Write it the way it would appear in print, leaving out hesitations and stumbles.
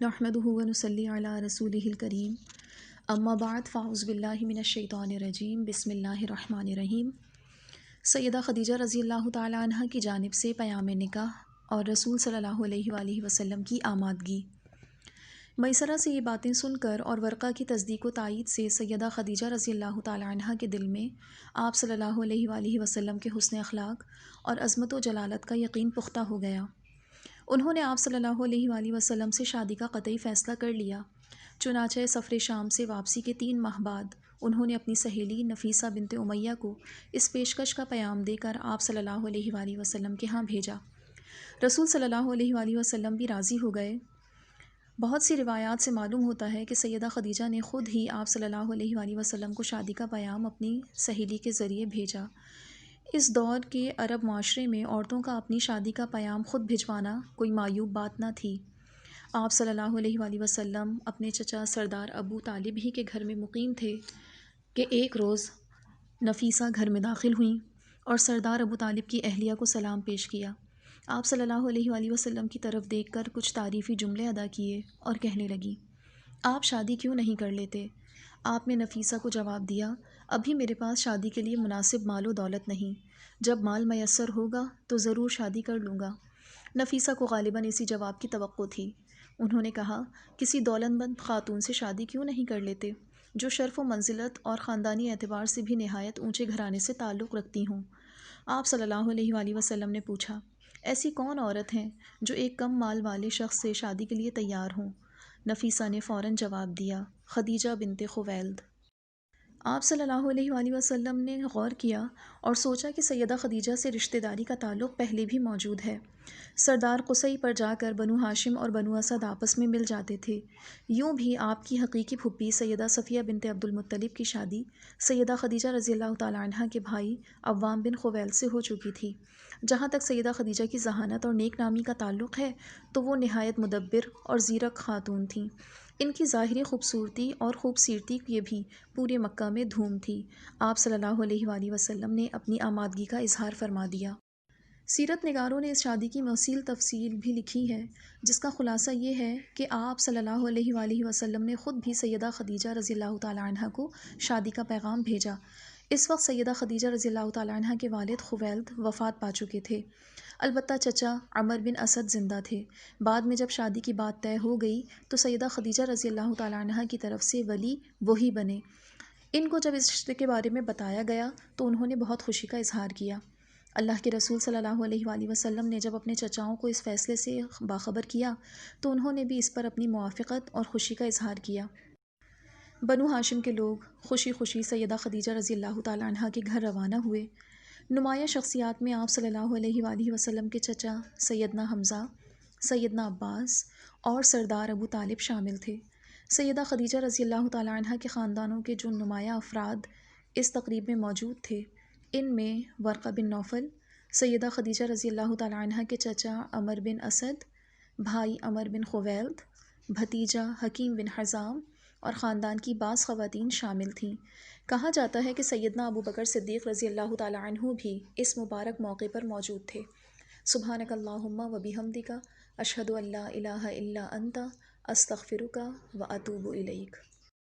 نحمده ونصلي علی رسوله الکریم اما بعد فاعوذ باللہ من الشیطان الرجیم بسم اللہ الرحمن الرحیم۔ سیدہ خدیجہ رضی اللہ تعالی عنہ کی جانب سے پیام نکاح اور رسول صلی اللہ علیہ وآلہ وسلم کی آمادگی۔ میسرہ سے یہ باتیں سن کر اور ورقہ کی تصدیق و تائید سے سیدہ خدیجہ رضی اللہ تعالی عنہ کے دل میں آپ صلی اللہ علیہ وآلہ وسلم کے حسن اخلاق اور عظمت و جلالت کا یقین پختہ ہو گیا۔ انہوں نے آپ صلی اللہ علیہ وآلہ وسلم سے شادی کا قطعی فیصلہ کر لیا۔ چنانچہ سفر شام سے واپسی کے 3 ماہ بعد انہوں نے اپنی سہیلی نفیسہ بنت امیہ کو اس پیشکش کا پیام دے کر آپ صلی اللہ علیہ وآلہ وسلم کے ہاں بھیجا۔ رسول صلی اللہ علیہ وآلہ وسلم بھی راضی ہو گئے۔ بہت سی روایات سے معلوم ہوتا ہے کہ سیدہ خدیجہ نے خود ہی آپ صلی اللہ علیہ وآلہ وسلم کو شادی کا پیام اپنی سہیلی کے ذریعے بھیجا۔ اس دور کے عرب معاشرے میں عورتوں کا اپنی شادی کا پیام خود بھجوانا کوئی معیوب بات نہ تھی۔ آپ صلی اللہ علیہ وآلہ وسلم اپنے چچا سردار ابو طالب ہی کے گھر میں مقیم تھے کہ ایک روز نفیسہ گھر میں داخل ہوئیں اور سردار ابو طالب کی اہلیہ کو سلام پیش کیا۔ آپ صلی اللہ علیہ وآلہ وسلم کی طرف دیکھ کر کچھ تعریفی جملے ادا کیے اور کہنے لگیں، آپ شادی کیوں نہیں کر لیتے؟ آپ نے نفیسہ کو جواب دیا، ابھی میرے پاس شادی کے لیے مناسب مال و دولت نہیں، جب مال میسر ہوگا تو ضرور شادی کر لوں گا۔ نفیسہ کو غالباً اسی جواب کی توقع تھی۔ انہوں نے کہا، کسی دولت مند خاتون سے شادی کیوں نہیں کر لیتے جو شرف و منزلت اور خاندانی اعتبار سے بھی نہایت اونچے گھرانے سے تعلق رکھتی ہوں؟ آپ صلی اللہ علیہ وآلہ وسلم نے پوچھا، ایسی کون عورت ہیں جو ایک کم مال والے شخص سے شادی کے لیے تیار ہوں؟ نفیسہ نے فوراً جواب دیا، خدیجہ بنت خویلد۔ آپ صلی اللہ علیہ وآلہ وسلم نے غور کیا اور سوچا کہ سیدہ خدیجہ سے رشتہ داری کا تعلق پہلے بھی موجود ہے۔ سردار قصی پر جا کر بنو ہاشم اور بنو اسد آپس میں مل جاتے تھے۔ یوں بھی آپ کی حقیقی پھپھی سیدہ صفیہ بنت عبد المطلب کی شادی سیدہ خدیجہ رضی اللہ تعالی عنہ کے بھائی عوام بن خویلد سے ہو چکی تھی۔ جہاں تک سیدہ خدیجہ کی ذہانت اور نیک نامی کا تعلق ہے تو وہ نہایت مدبر اور زیرک خاتون تھیں۔ ان کی ظاہری خوبصورتی اور خوب سیرتی کی بھی پورے مکہ میں دھوم تھی۔ آپ صلی اللہ علیہ وآلہ وسلم نے اپنی آمادگی کا اظہار فرما دیا۔ سیرت نگاروں نے اس شادی کی مفصل تفصیل بھی لکھی ہے، جس کا خلاصہ یہ ہے کہ آپ صلی اللہ علیہ وآلہ وسلم نے خود بھی سیدہ خدیجہ رضی اللہ تعالی عنہ کو شادی کا پیغام بھیجا۔ اس وقت سیدہ خدیجہ رضی اللہ تعالی عنہ کے والد خویلد وفات پا چکے تھے، البتہ چچا عمر بن اسد زندہ تھے۔ بعد میں جب شادی کی بات طے ہو گئی تو سیدہ خدیجہ رضی اللہ تعالی عنہ کی طرف سے ولی وہی بنے۔ ان کو جب اس رشتے کے بارے میں بتایا گیا تو انہوں نے بہت خوشی کا اظہار کیا۔ اللہ کے رسول صلی اللہ علیہ وآلہ وسلم نے جب اپنے چچاؤں کو اس فیصلے سے باخبر کیا تو انہوں نے بھی اس پر اپنی موافقت اور خوشی کا اظہار کیا۔ بنو ہاشم کے لوگ خوشی خوشی سیدہ خدیجہ رضی اللہ تعالی عنہ کے گھر روانہ ہوئے۔ نمایاں شخصیات میں آپ صلی اللہ علیہ وآلہ وسلم کے چچا سیدنا حمزہ، سیدنا عباس اور سردار ابو طالب شامل تھے۔ سیدہ خدیجہ رضی اللہ تعالی عنہ کے خاندانوں کے جو نمایاں افراد اس تقریب میں موجود تھے، ان میں ورقہ بن نوفل، سیدہ خدیجہ رضی اللہ تعالی عنہ کے چچا عمر بن اسد، بھائی عمر بن خویلد، بھتیجا حکیم بن حزام اور خاندان کی بعض خواتین شامل تھیں۔ کہا جاتا ہے کہ سیدنا ابو بکر صدیق رضی اللہ تعالی عنہ بھی اس مبارک موقع پر موجود تھے۔ سبحانک اللہم و بحمدک، اشہد ان لا الہ الا انت، استغفرک و اتوب الیک۔